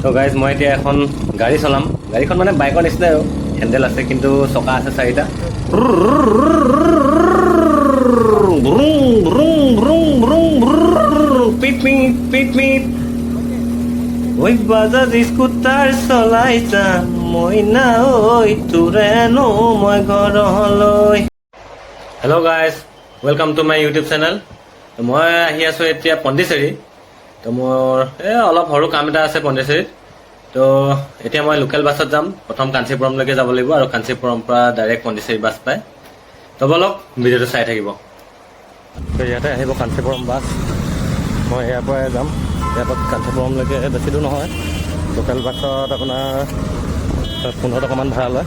তো গাইজ মই এতিয়া এখন গাড়ী চলাম। গাড়ীখন মানে বাইকৰ নিচিনাই আৰু হেণ্ডেল আছে কিন্তু চকা আছে 4টা। ওই বাজাজ স্কুটাৰ চলাইছা মইনা ঐ তোৰে নো মই ঘৰলৈ। Hello' guys, welcome to my YouTube channel. মই আহি আছোঁ এতিয়া পণ্ডিচেৰী। তো মোৰ অলপ সৰু কাম এটা আছে পণ্ডিচেৰীত। তো এতিয়া মই লোকেল বাছত যাম। প্ৰথম কাঞ্চীপুৰমলৈকে যাব লাগিব আৰু কাঞ্চীপুৰমৰ পৰা ডাইৰেক্ট পণ্ডিচেৰী বাছ পায়। তো বলক ভিডিঅ'টো চাই থাকিব। তো ইয়াতে আহিব কাঞ্চীপুৰম বাছ। মই ইয়াৰ পৰাই যাম। ইয়াৰ পৰা কাঞ্চীপুৰমলৈকে বেছি দূৰ নহয়। লোকেল বাছত আপোনাৰ 15 টকামান ভাড়া লয়।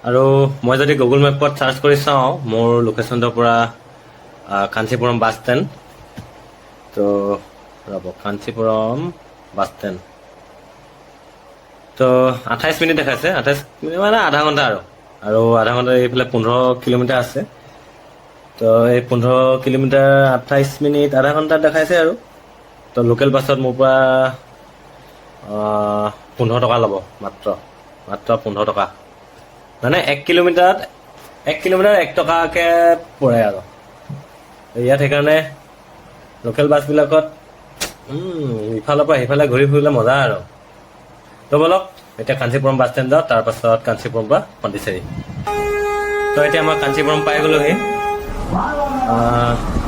আৰু মই যদি গুগল মেপত চাৰ্চ কৰি চাওঁ মোৰ লোকেশ্যনটোৰ পৰা কাঞ্চীপুৰম বাছ ষ্টেণ্ড, তো ৰ'ব, কাঞ্চীপুৰম বাছ ষ্টেণ্ড। তো 28 মিনিট দেখাইছে। 28 মিনিট মানে আধা ঘণ্টা আৰু আধা ঘণ্টা এইফালে 15 কিলোমিটাৰ আছে। তো এই 15 কিলোমিটাৰ 28 মিনিট আধা ঘণ্টাত দেখাইছে আৰু। তো লোকেল বাছত মোৰ পৰা 15 টকা ল'ব, মাত্ৰ 15 টকা। মানে 1 কিলোমিটাৰত 1 টকাকৈ পৰে আৰু। ইয়াত সেইকাৰণে লোকেল বাছবিলাকত ইফালৰ পৰা সিফালে ঘূৰি ফুৰিলে মজা আৰু। তো বলক এতিয়া কাঞ্চীপুৰম বাছ ষ্টেণ্ড যাওঁ, তাৰপাছত কাঞ্চীপুৰম পৰা পণ্ডিচেৰী। তো এতিয়া মই কাঞ্চীপুৰম পাই গ'লোহি।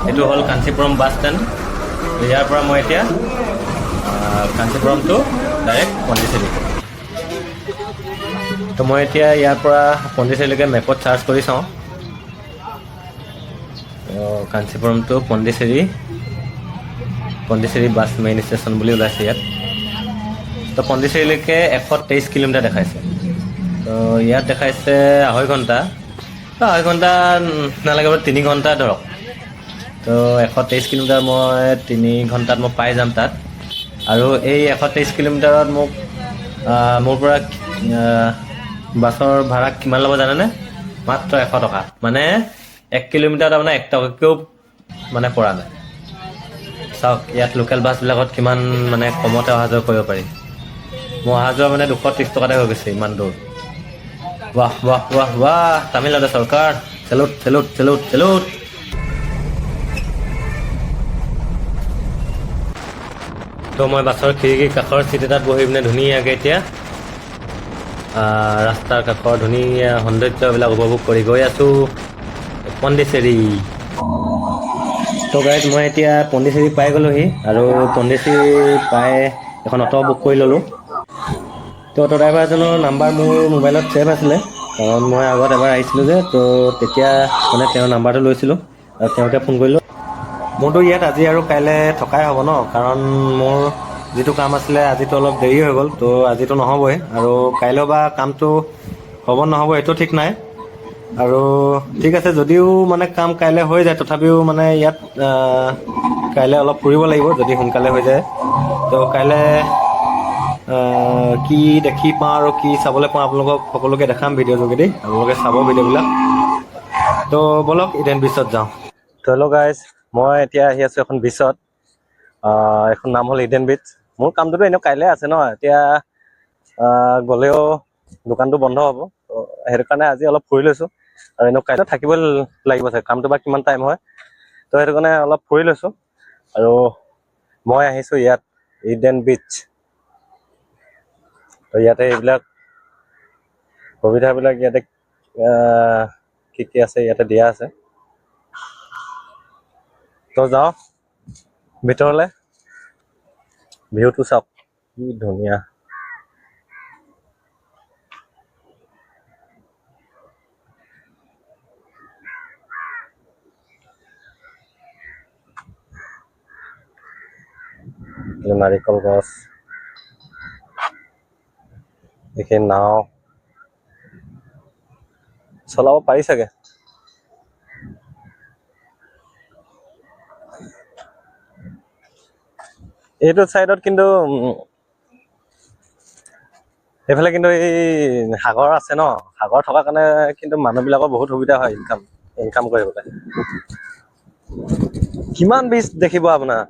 এইটো হ'ল কাঞ্চীপুৰম বাছ ষ্টেণ্ড। ইয়াৰ পৰা মই এতিয়া কাঞ্চীপুৰম টু ডাইৰেক্ট পণ্ডিচেৰী। তো মই এতিয়া ইয়াৰ পৰা পণ্ডিচেৰীলৈকে মেপত চাৰ্চ কৰি চাওঁ। Kanchipuram to Pondicherry bus main station বুলি ওলাইছে ইয়াত। তো পণ্ডিচেৰীলৈকে 123 কিলোমিটাৰ দেখাইছে। তো ইয়াত দেখাইছে আঢ়ৈ ঘণ্টা। তো আঢ়ৈ ঘণ্টা নালাগে বাৰু, 3 ঘণ্টা ধৰক। তো 123 কিলোমিটাৰ মই 3 ঘণ্টাত মই পাই যাম তাত। আৰু এই 123 কিলোমিটাৰত মোক মোৰ পৰা বাছৰ ভাড়া কিমান ল'ব জানেনে? মাত্ৰ 100 টকা। মানে 1 কিলোমিটাৰত আপোনাৰ 1 টকাকৈও মানে পৰা নাই। চাওক ইয়াত লোকেল বাছবিলাকত কিমান মানে কমতে অহা যোৱা কৰিব পাৰি। মোৰ অহা যোৱা মানে 230 টকাতে হৈ গৈছে ইমান দূৰ। ৱাহ ৱাহ ৱাহ ৱাহ, তামিলনাডু চৰকাৰ, চেলুট চেলুট চেলুট চেলুট। তো মই বাছৰ খিৰিকীৰ কাষৰ চিট এটাত বহি পিনে ধুনীয়াকৈ এতিয়া ৰাস্তাৰ কাষৰ ধুনীয়া সৌন্দৰ্যবিলাক উপভোগ কৰি গৈ আছোঁ পণ্ডিচেৰী। তো গাইজ মই এতিয়া পণ্ডিচেৰী পাই গ'লোহি আৰু পণ্ডিচেৰী পাই এখন অটো বুক কৰি ল'লোঁ। তো অটো ড্ৰাইভাৰজনৰ নাম্বাৰ মোৰ মোবাইলত ছেভ আছিলে, কাৰণ মই আগত এবাৰ আহিছিলোঁ যে, তো তেতিয়া মানে তেওঁৰ নাম্বাৰটো লৈছিলোঁ আৰু তেওঁকে ফোন কৰিলোঁ। মোৰতো ইয়াত আজি আৰু কাইলৈ থকাই হ'ব ন, কাৰণ মোৰ যিটো কাম আছিলে আজিতো অলপ দেৰি হৈ গ'ল। তো আজিতো নহ'বই আৰু কাইলৈ বা কামটো হ'ব নহ'ব এইটো ঠিক নাই। আৰু ঠিক আছে, যদিও মানে কাম কাইলৈ হৈ যায় তথাপিও মানে ইয়াত কাইলৈ অলপ ফুৰিব লাগিব যদি সোনকালে হৈ যায়। তো কাইলৈ কি দেখি পাওঁ আৰু কি চাবলৈ পাওঁ আপোনালোকক সকলোকে দেখাম ভিডিঅ' যোগেদি। আপোনালোকে চাব ভিডিঅ'বিলাক। তো বলক ইডেন বিচত যাওঁ। তো হেল্ল' গাইজ, মই এতিয়া আহি আছোঁ এখন বিচত। এখন নাম হ'ল ইডেন বিচ। মোৰ কামটোতো এনেও কাইলৈ আছে ন, এতিয়া গ'লেও দোকানটো বন্ধ হ'ব। তো সেইটো কাৰণে আজি অলপ ফুৰি লৈছোঁ আৰু এনেও কাইলৈ থাকিবই লাগিব চাগে, কামটো বা কিমান টাইম হয়। তো সেইটো কাৰণে অলপ ফুৰি লৈছোঁ আৰু মই আহিছোঁ ইয়াত ইডেন বিচ। তো ইয়াতে এইবিলাক সুবিধাবিলাক ইয়াতে কি কি আছে ইয়াতে দিয়া আছে। তো যাওঁ ভিতৰলৈ, ভিউটো চাওক কি ধুনীয়া। নাৰিকল গছ, এইখিনি নাও চলাব পাৰি চাগে। এইটো চাইডত কিন্তু এইফালে কিন্তু এই সাগৰ আছে ন, সাগৰ থকাৰ কাৰণে কিন্তু মানুহবিলাকৰ বহুত সুবিধা হয় ইনকাম কৰিবলৈ। কিমান বীজ দেখিব আপোনাৰ,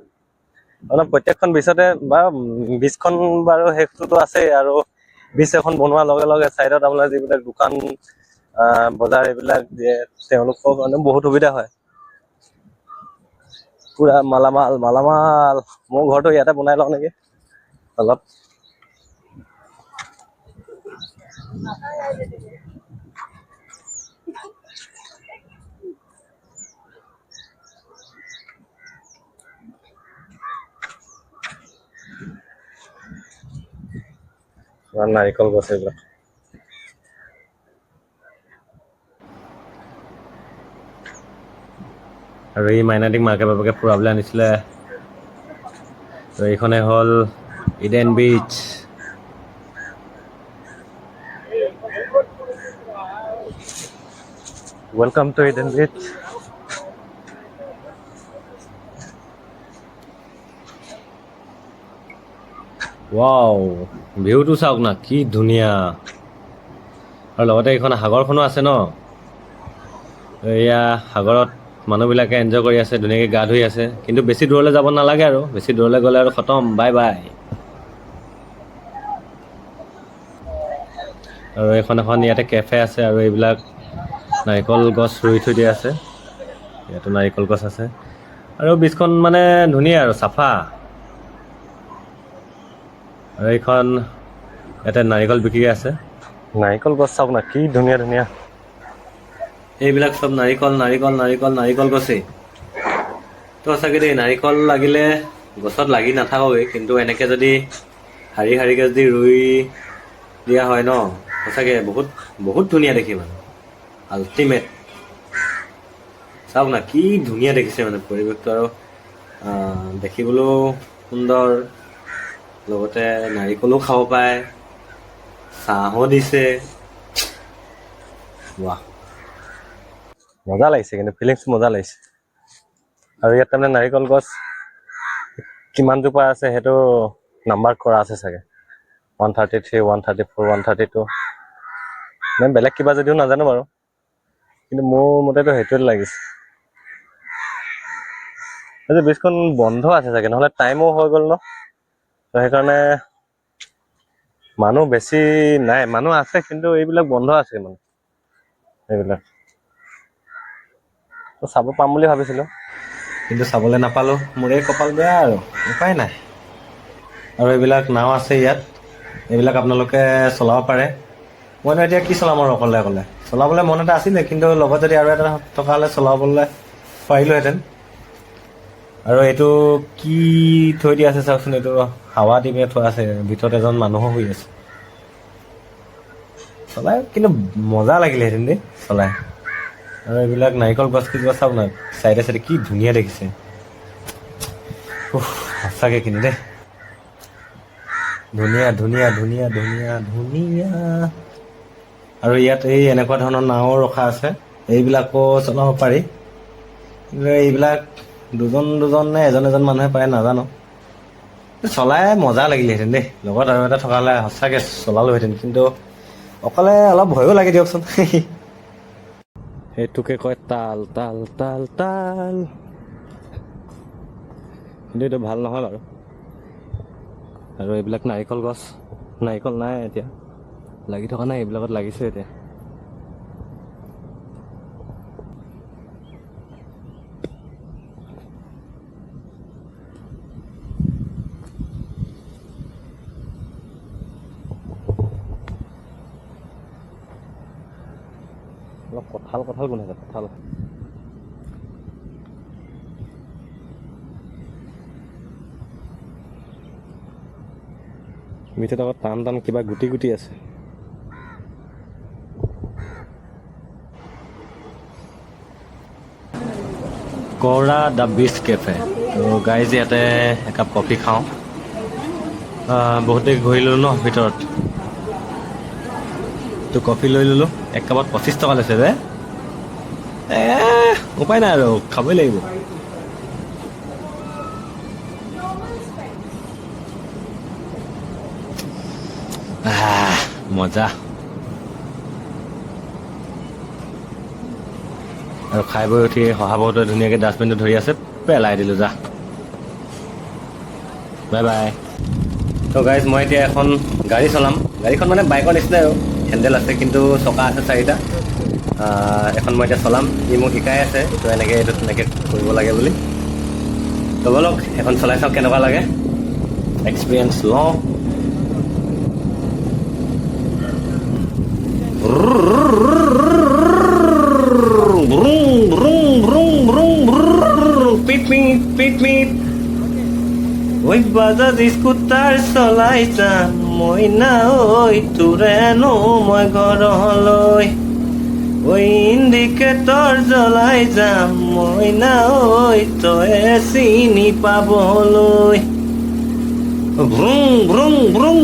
মানে প্ৰত্যেকখন বীজতে বাৰু বীজখন বাৰু শেষটোতো আছেই, আৰু বীজ এখন বনোৱাৰ লগে লগে চাইডত আপোনাৰ যিবিলাক দোকান বজাৰ এইবিলাক দিয়ে, তেওঁলোকৰ কাৰণে বহুত সুবিধা হয়। পুৰা মালামাল মালামাল। মোৰ ঘৰটো ইয়াতে বনাই লওঁ নেকি অলপ। নাৰিকল গছ এইবিলাক। আৰু এই মাইনাটিক মাকে বাপেকে ফুৰাবলৈ আনিছিলে। তো এইখনে হ'ল ইডেন বিচ। ৱেলকাম টু ইডেন বিচ। ৱাও, ভিউটো চাওক না, কি ধুনীয়া। আৰু লগতে এইখন সাগৰখনো আছে ন। এয়া সাগৰত মানুহবিলাকে এনজয় কৰি আছে, ধুনীয়াকৈ গা ধুই আছে। কিন্তু বেছি দূৰলৈ যাব নালাগে, আৰু বেছি দূৰলৈ গ'লে আৰু খতম, বাই বাই। আৰু এখন ইয়াতে কেফে আছে, আৰু এইবিলাক নাৰিকল গছ ৰুই থৈ দিয়া আছে। ইয়াতো নাৰিকল গছ আছে, আৰু বীজখন মানে ধুনীয়া আৰু চাফা। আৰু এইখন ইয়াতে নাৰিকল বিক্ৰী আছে। নাৰিকল গছ চাওক না, কি ধুনীয়া ধুনীয়া। এইবিলাক চব নাৰিকল নাৰিকল নাৰিকল নাৰিকল গছেই। তো সঁচাকৈ দেই, নাৰিকল লাগিলে গছত লাগি নাথাকোগৈ, কিন্তু এনেকৈ যদি শাৰী শাৰীকৈ যদি ৰুই দিয়া হয় ন, সঁচাকৈ বহুত বহুত ধুনীয়া দেখি মানে, আল্টিমেট। চাওক না, কি ধুনীয়া দেখিছে মানে পৰিৱেশটো, আৰু দেখিবলৈও সুন্দৰ, লগতে নাৰিকলো খাব পায়, চাহো দিছে। ৱাহ, মজা লাগিছে, কিন্তু ফিলিংছ মজা লাগিছে। আৰু ইয়াত তাৰমানে নাৰিকল গছ কিমানজোপা আছে সেইটো নাম্বাৰ কৰা আছে চাগে, 133, 134, 132। মানে বেলেগ কিবা যদিও নাজানো বাৰু, কিন্তু মোৰ মতেতো সেইটোৱে লাগিছে। এই বীজখন বন্ধ আছে চাগে, নহ'লে টাইমো হৈ গ'ল ন, তো সেইকাৰণে মানুহ বেছি নাই। মানুহ আছে, কিন্তু এইবিলাক বন্ধ আছে মানে এইবিলাক। তো চাব পাম বুলি ভাবিছিলোঁ, কিন্তু চাবলৈ নাপালোঁ। মোৰে কপাল বেয়া, আৰু উপায় নাই। আৰু এইবিলাক নাও আছে ইয়াত, এইবিলাক আপোনালোকে চলাব পাৰে। মইনো এতিয়া কি চলাম আৰু অকলে অকলে। চলাবলৈ মন এটা আছিলে, কিন্তু লগত যদি আৰু এটা থকা হ'লে চলাবলৈ পাৰিলোহেঁতেন। আৰু এইটো কি থৈ দিয়া আছে চাওকচোন, এইটো হাৱা দি পিনে থোৱা আছে, ভিতৰত এজন মানুহো শুই আছে। চলাই কিন্তু মজা লাগিলেহেঁতেন দেই চলাই। আৰু এইবিলাক নাৰিকল গছ কেইজোপা চাওক না, চাইডে চাইডে কি ধুনীয়া দেখিছে। সঁচাকৈ কিন্তু দেই, ধুনীয়া ধুনীয়া ধুনীয়া ধুনীয়া ধুনীয়া। আৰু ইয়াত এই এনেকুৱা ধৰণৰ নাও ৰখা আছে, এইবিলাকো চলাব পাৰি। কিন্তু এইবিলাক দুজন দুজন নে এজন এজন মানুহে পাৰে নাজানো। চলাই মজা লাগিলেহেঁতেন দেই, লগত আৰু এটা থকা হ'লে সঁচাকৈ চলালোহেঁতেন। কিন্তু অকলে অলপ ভয়ো লাগে দিয়কচোন। সেইটোকে কয় তাল তাল তাল তাল। কিন্তু এইটো ভাল নহয় বাৰু। আৰু এইবিলাক নাৰিকল গছ, নাৰিকল নাই এতিয়া, লাগি থকা নাই, এইবিলাকত লাগিছে এতিয়া। অলপ কঁঠাল কঁঠাল গোন্ধাইছে, কঁঠাল। ভিতৰত আকৌ টান টান কিবা গুটি গুটি আছে। কৌৰা দ্য বিচ কেফে। তো গাইজ ইয়াতে একাপ কফি খাওঁ। বহুত দেৰি ঘূৰি ল'লোঁ ন ভিতৰত, তো কফি লৈ ল'লোঁ। এক কাপত 25 টকা লৈছে যে, উপায় নাই আৰু খাবই লাগিব। মজা। আৰু খাই বৈ উঠি শহাপহুটোৱে ধুনীয়াকৈ ডাষ্টবিনটো ধৰি আছে, পেলাই দিলোঁ যা। Bye bye. তো গাইজ মই এতিয়া এখন গাড়ী চলাম। গাড়ীখন মানে বাইকৰ নিচিনাই আৰু হেণ্ডেল আছে কিন্তু চকা আছে 4টা। এখন মই এতিয়া চলাম। ই মোক শিকাই আছে এইটো এনেকৈ এইটো তেনেকৈ কৰিব লাগে বুলি। তো ব'লক এখন চলাই চাওঁ কেনেকুৱা লাগে, এক্সপিৰিয়েঞ্চ লওঁ। ওই বাজাজ স্কুটাৰ চলাই যাম মইনা ঐ তোৰেনো মই ঘৰলৈ। ওই ইণ্ডিকেটৰ জ্বলাই যাম মইনা ঐ তয়ে চিনি পাবলৈ। ভ্ৰুং ভ্ৰুং ভ্ৰুং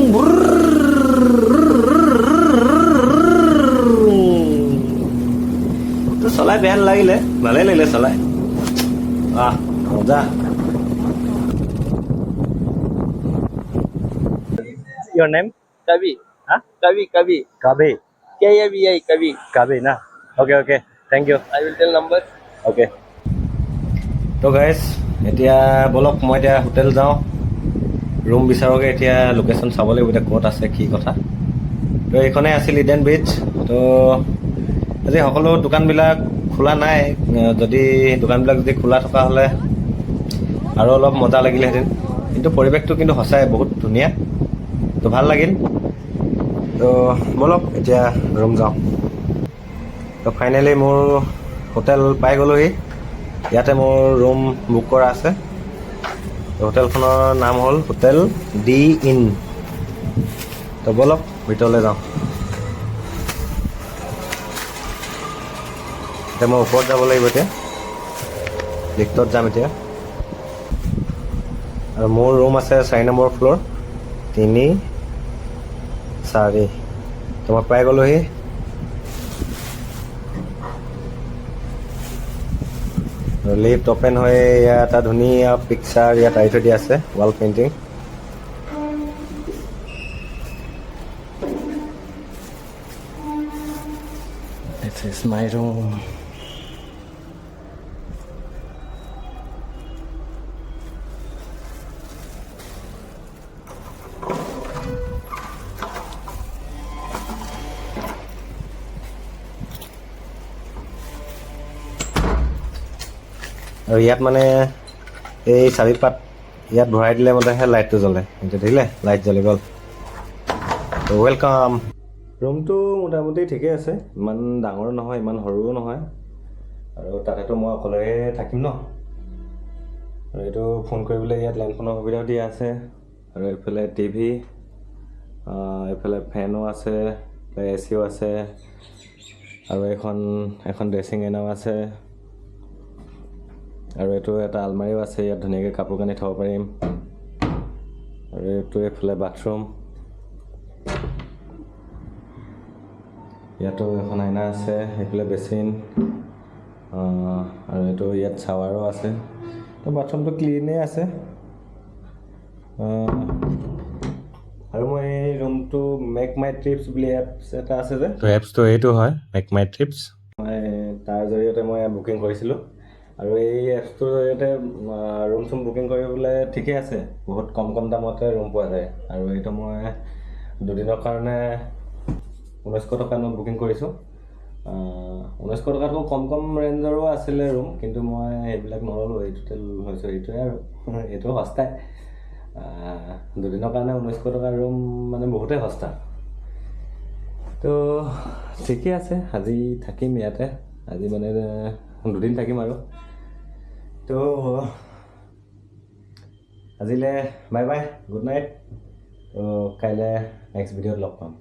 তো চলাই বেয়া নালাগিলে, ভালেই লাগিলে চলাই। মজা। Your name? Kavi. Huh? Kavi. Kabe. Kavi. Kavi. Kabe na? Okay. Thank you. I will tell number. Okay. তো গাইজ এতিয়া বলক মই এতিয়া হোটেল যাওঁ, ৰুম বিচাৰোঁগৈ। এতিয়া লোকেশ্যন চাব লাগিব এতিয়া ক'ত আছে কি কথা। তো এইখনেই আছিল ইডেন ব্ৰিজ। তো আজি সকলো দোকানবিলাক খোলা নাই। যদি দোকানবিলাক যদি খোলা থকা হ'লে আৰু অলপ মজা লাগিলেহেঁতেন, কিন্তু পৰিৱেশটো কিন্তু সঁচাই বহুত ধুনীয়া। তো ভাল লাগিল। তো ব'লক এতিয়া ৰুম যাওঁ। তো ফাইনেলি মোৰ হোটেল পাই গ'লোহি। ইয়াতে মোৰ ৰুম বুক কৰা আছে। হোটেলখনৰ নাম হ'ল হোটেল ডি ইন। তো ব'লক ভিতৰলৈ যাওঁ। এতিয়া মই ওপৰত যাব লাগিব, এতিয়া লিফ্টত যাম এতিয়া। আৰু মোৰ ৰুম আছে 4 নম্বৰ ফ্ল'ৰ, 3, 4। তো মই পাই গ'লোহি। লিফ্ট অ'পেন হৈ ইয়াত এটা ধুনীয়া পিকচাৰ ইয়াত আঁৰি থৈ দিয়া আছে, wall painting. This is my room. আৰু ইয়াত মানে এই চাবিপাত ইয়াত ভৰাই দিলে মানেহে লাইটটো জ্বলে। এতিয়া দেখিলে লাইট জ্বলি গ'ল। তো ৱেলকাম। ৰুমটো মোটামুটি ঠিকেই আছে, ইমান ডাঙৰ নহয় ইমান সৰুও নহয়। আৰু তাতেতো মই অকলে থাকিম ন। আৰু এইটো ফোন কৰিবলৈ ইয়াত লেণ্ডফোনৰ সুবিধাও দিয়া আছে। আৰু এইফালে টিভি, এইফালে ফেনো আছে, এচিও আছে। আৰু এখন ড্ৰেছিং এনাও আছে। আৰু এইটো এটা আলমাৰীও আছে, ইয়াত ধুনীয়াকৈ কাপোৰ কানি থ'ব পাৰিম। আৰু এইটো এইফালে বাথৰুম, ইয়াতো এখন আইনা আছে, এইফালে বেচিন। আৰু এইটো ইয়াত শ্বাৱাৰো আছে। তো বাথৰুমটো ক্লিনেই আছে। আৰু মই এই ৰুমটো মেক মাই ট্ৰিপছ বুলি এপছ এটা আছে যে, তো এপছটো এইটো হয় মেক মাই ট্ৰিপছ। মই তাৰ জৰিয়তে মই বুকিং কৰিছিলোঁ। আৰু এই এপছটোৰ জৰিয়তে ৰুম চুম বুকিং কৰিবলৈ ঠিকেই আছে, বহুত কম দামতে ৰুম পোৱা যায়। আৰু এইটো মই 2 দিনৰ কাৰণে 1900 টকাত মই বুকিং কৰিছোঁ। 1900 টকাতকৈ কম ৰেঞ্জৰো আছিলে ৰুম, কিন্তু মই সেইবিলাক নল'লোঁ। এইটোতে লৈছোঁ। এইটোৱে আৰু এইটো সস্তাই। 2 দিনৰ কাৰণে 1900 টকাৰ ৰুম মানে বহুতেই সস্তা। তো ঠিকেই আছে, আজি থাকিম ইয়াতে। আজি মানে 2 দিন থাকিম আৰু। তো আজিলৈ বাই বাই, গুড নাইট। তো কাইলৈ নেক্সট ভিডিঅ'ত লগ পাম।